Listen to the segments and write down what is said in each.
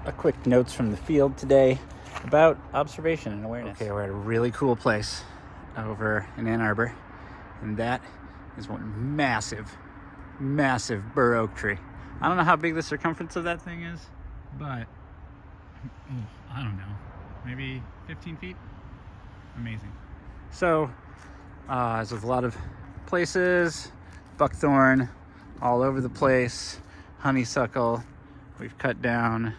a quick notes from the field today about observation and awareness. Okay, we're at a really cool place over in Ann Arbor, and that is one massive burr oak tree. I don't know how big the circumference of that thing is, but I don't know, maybe 15 feet. Amazing. So as with a lot of places, buckthorn all over the place, honeysuckle. We've cut down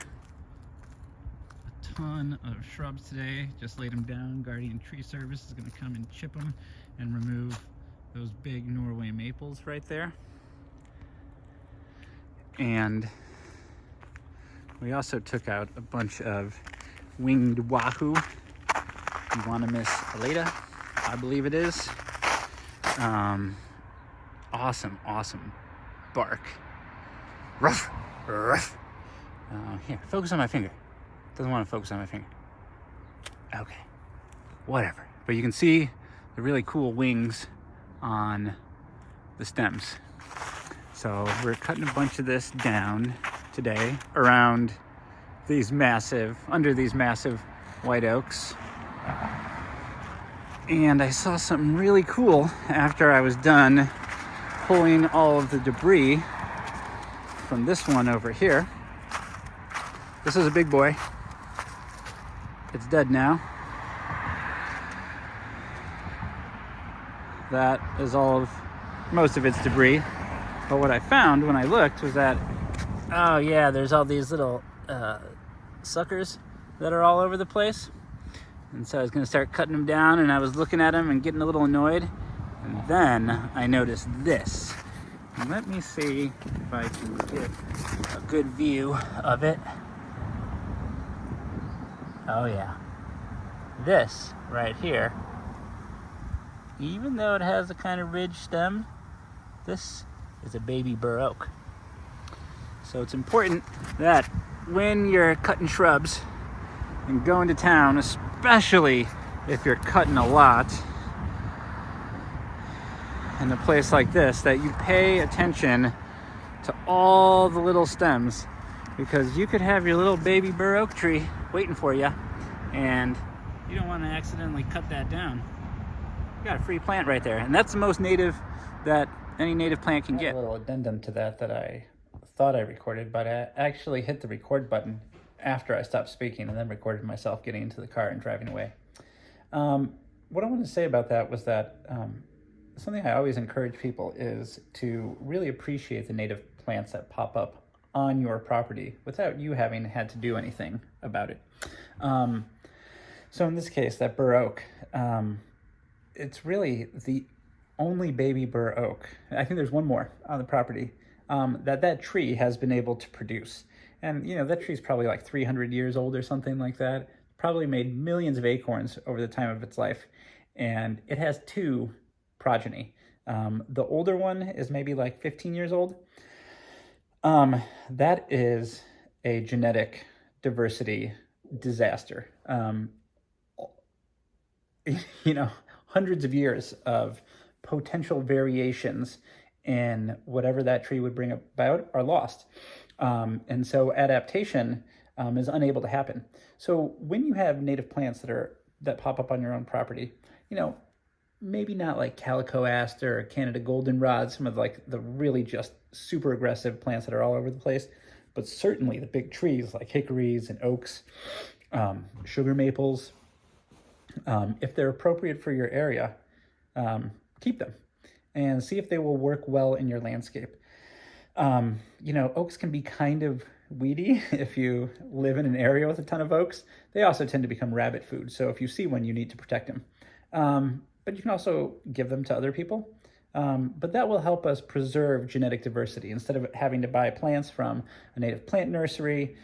a ton of shrubs today, just laid them down. Guardian Tree Service is going to come and chip them and remove those big Norway maples right there. And we also took out a bunch of Winged Wahoo, Euonymus alata, I believe it is. Awesome bark. Ruff, ruff. Here, focus on my finger. Doesn't want to focus on my finger. Okay, whatever. But you can see the really cool wings on the stems. So we're cutting a bunch of this down today around these under these massive white oaks. And I saw something really cool after I was done pulling all of the debris from this one over here. This is a big boy. It's dead now. That is most of its debris. But what I found when I looked was that, oh yeah, there's all these little suckers that are all over the place. And so I was gonna start cutting them down, and I was looking at them and getting a little annoyed. And then I noticed this. And let me see if I can get a good view of it. Oh yeah. This right here, even though it has a kind of ridged stem, this is a baby burr oak. So it's important that when you're cutting shrubs and going to town, especially if you're cutting a lot in a place like this, that you pay attention to all the little stems, because you could have your little baby burr oak tree waiting for you, and you don't want to accidentally cut that down. You got a free plant right there, and that's the most native that any native plant can get. A little addendum to that I thought I recorded, but I actually hit the record button after I stopped speaking and then recorded myself getting into the car and driving away. What I wanted to say about that was that something I always encourage people is to really appreciate the native plants that pop up on your property without you having had to do anything about it. So in this case, that burr oak, it's really the only baby burr oak, I think there's one more on the property, that tree has been able to produce. And you know, that tree's probably like 300 years old or something like that. Probably made millions of acorns over the time of its life. And it has 2 progeny. The older one is maybe like 15 years old. That is a genetic diversity disaster. You know, hundreds of years of potential variations in whatever that tree would bring about are lost. And so adaptation is unable to happen. So when you have native plants that pop up on your own property, you know, maybe not like calico aster or Canada goldenrod, some of like the really just super aggressive plants that are all over the place, but certainly the big trees like hickories and oaks, sugar maples, if they're appropriate for your area, keep them and see if they will work well in your landscape. You know, oaks can be kind of weedy if you live in an area with a ton of oaks. They also tend to become rabbit food. So if you see one, you need to protect them. But you can also give them to other people. But that will help us preserve genetic diversity instead of having to buy plants from a native plant nursery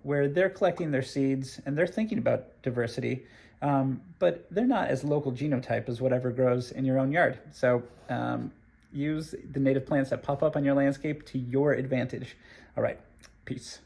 where they're collecting their seeds and they're thinking about diversity, but they're not as local genotype as whatever grows in your own yard. So use the native plants that pop up on your landscape to your advantage. All right, peace.